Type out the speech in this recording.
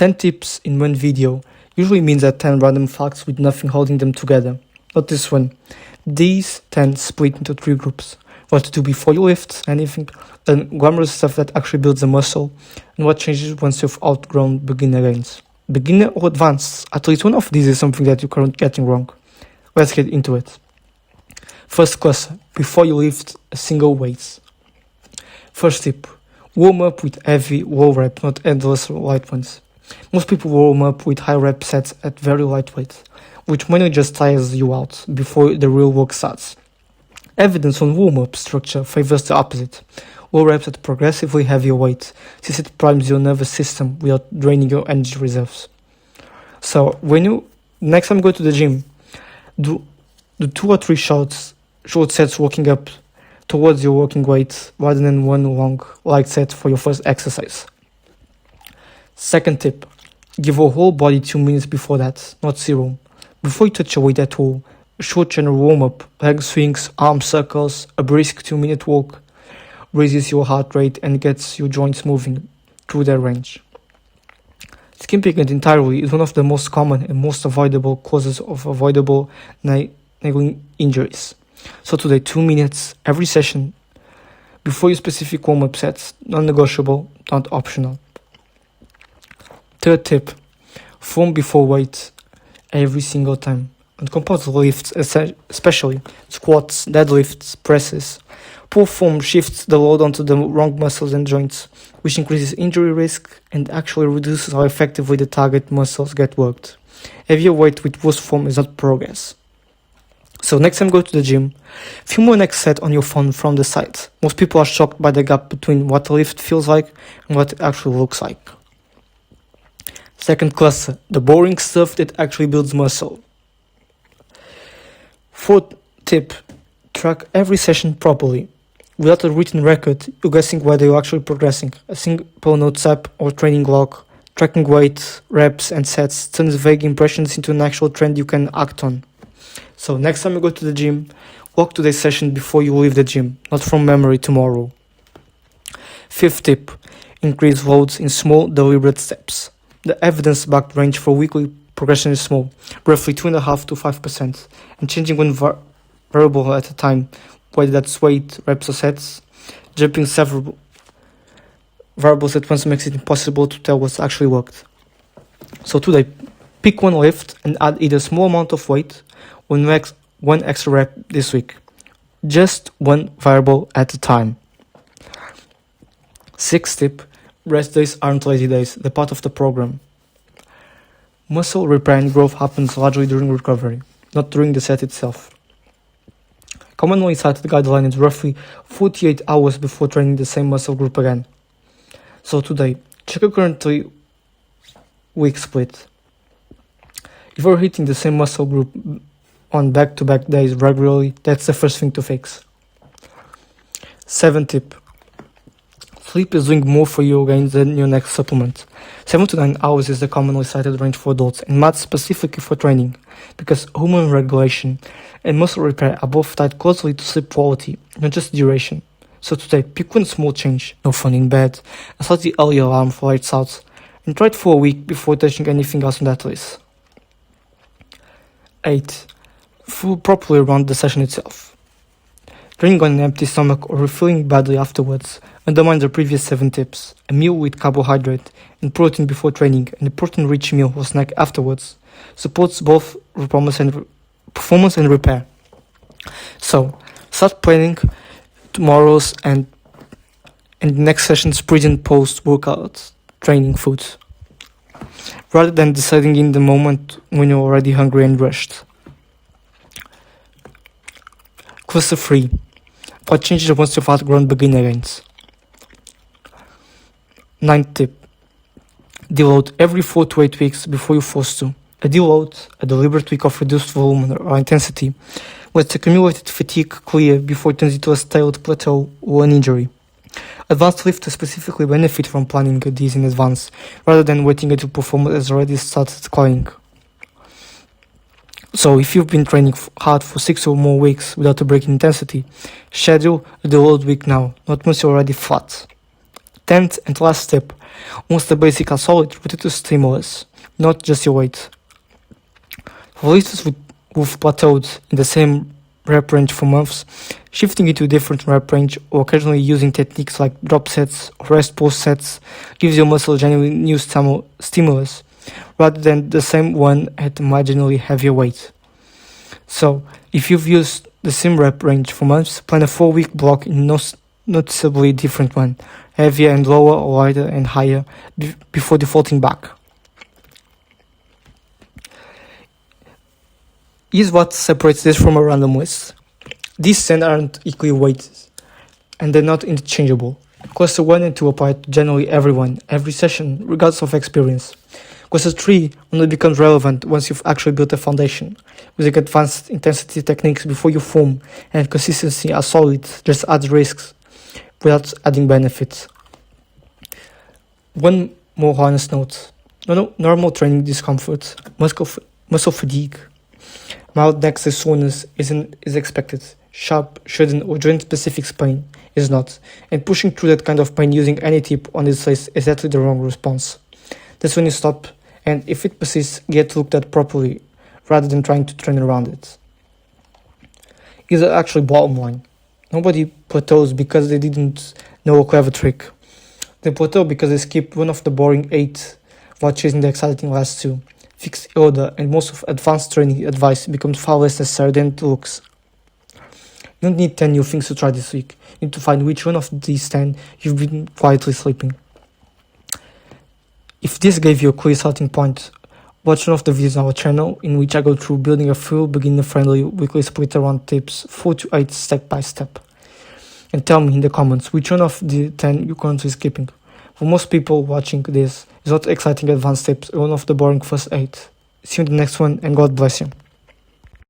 10 tips in one video usually means that 10 random facts with nothing holding them together. Not this one. These 10 split into 3 groups. What to do before you lift anything, then glamorous stuff that actually builds the muscle, and what changes once you've outgrown beginner gains. Beginner or advanced, at least one of these is something that you're currently getting wrong. Let's get into it. First cluster, before you lift a single weight. First tip, warm up with heavy, low rep, not endless light ones. Most people warm up with high rep sets at very light weight, which mainly just tires you out before the real work starts. Evidence on warm-up structure favors the opposite. Low reps at progressively heavier weight, since it primes your nervous system without draining your energy reserves. So next time you go to the gym, do 2 or 3 short sets working up towards your working weight rather than one long light set for your first exercise. Second tip, give your whole body 2 minutes before that, not 0. Before you touch your weight at all, a short general warm-up, leg swings, arm circles, a brisk 2-minute walk, raises your heart rate and gets your joints moving through their range. Skipping it entirely is one of the most common and most avoidable causes of avoidable nagging injuries. So today, 2 minutes every session before your specific warm-up sets, non-negotiable, not optional. Third tip, form before weight every single time. On composite lifts, especially squats, deadlifts, presses, poor form shifts the load onto the wrong muscles and joints, which increases injury risk and actually reduces how effectively the target muscles get worked. Heavier weight with worse form is not progress. So next time go to the gym, film your next set on your phone from the side. Most people are shocked by the gap between what a lift feels like and what it actually looks like. Second cluster, the boring stuff that actually builds muscle. Fourth tip, track every session properly. Without a written record, you're guessing whether you're actually progressing. A simple notes app or training log, tracking weight, reps and sets turns vague impressions into an actual trend you can act on. So next time you go to the gym, walk today's session before you leave the gym, not from memory tomorrow. Fifth tip, increase loads in small, deliberate steps. The evidence-backed range for weekly progression is small, roughly 2.5% to 5%, and changing one variable at a time, whether that's weight, reps or sets. Jumping several variables at once makes it impossible to tell what's actually worked. So today, pick one lift and add either a small amount of weight or one extra rep this week. Just one variable at a time. Sixth tip, rest days aren't lazy days, they're part of the program. Muscle repair and growth happens largely during recovery, not during the set itself. Commonly cited guideline is roughly 48 hours before training the same muscle group again. So today, check your current week split. If you're hitting the same muscle group on back-to-back days regularly, that's the first thing to fix. 7th tip. Sleep is doing more for your gains than your next supplement. 7 to 9 hours is the commonly cited range for adults and math specifically for training, because hormone regulation and muscle repair are both tied closely to sleep quality, not just duration. So today, pick one small change, no phone in bed, a slightly early alarm for lights out, and try it for a week before touching anything else on that list. 8. Fuel properly around the session itself. Training on an empty stomach or feeling badly afterwards undermines the previous 7 tips. A meal with carbohydrate and protein before training and a protein-rich meal or snack afterwards supports both performance and repair. So, start planning tomorrow's and next session's pre and post-workout training foods, rather than deciding in the moment when you're already hungry and rushed. Cluster 3. What changes once you've outgrown beginner gains? 9th tip. Deload every 4 to 8 weeks before you're forced to. A deload, a deliberate week of reduced volume or intensity, lets accumulated fatigue clear before it turns into a stale plateau or an injury. Advanced lifters specifically benefit from planning these in advance, rather than waiting until performance has already started declining. So if you've been training hard for 6 or more weeks without a break in intensity, schedule a deload week now, not once you're already flat. 10th and last step. Once the basics are solid, rotate to stimulus, not just your weight. For lifters who've plateaued in the same rep range for months, shifting into a different rep range or occasionally using techniques like drop sets or rest pause sets gives your muscle genuinely new stimulus rather than the same one at marginally heavier weight. So, if you've used the same rep range for months, plan a 4-week block in noticeably different one, heavier and lower or lighter and higher before defaulting back. Here's what separates this from a random list. These 10 aren't equally weighted, and they're not interchangeable. Cluster 1 and 2 apply to generally everyone, every session, regardless of experience. Cluster 3 only becomes relevant once you've actually built a foundation. Using advanced intensity techniques before you form and consistency are solid, just adds risks without adding benefits. One more honest note. Normal training discomfort, muscle fatigue, mild neck soreness is expected. Sharp, sudden, or joint-specific pain is not. And pushing through that kind of pain using any tip on this list is exactly the wrong response. That's when you stop, and if it persists, get looked at properly, rather than trying to train around it. Is actually bottom line. Nobody plateaus because they didn't know a clever trick. They plateau because they skipped one of the boring 8 while chasing the exciting last 2. Fixed order and most of advanced training advice becomes far less necessary than it looks. You don't need 10 new things to try this week. You need to find which one of these 10 you've been quietly sleeping. If this gave you a clear starting point, watch one of the videos on our channel in which I go through building a full beginner-friendly weekly split around tips 4 to 8 step by step. And tell me in the comments which one of the 10 you're currently skipping. For most people watching this, it's not exciting advanced tips or one of the boring first 8. See you in the next one and God bless you.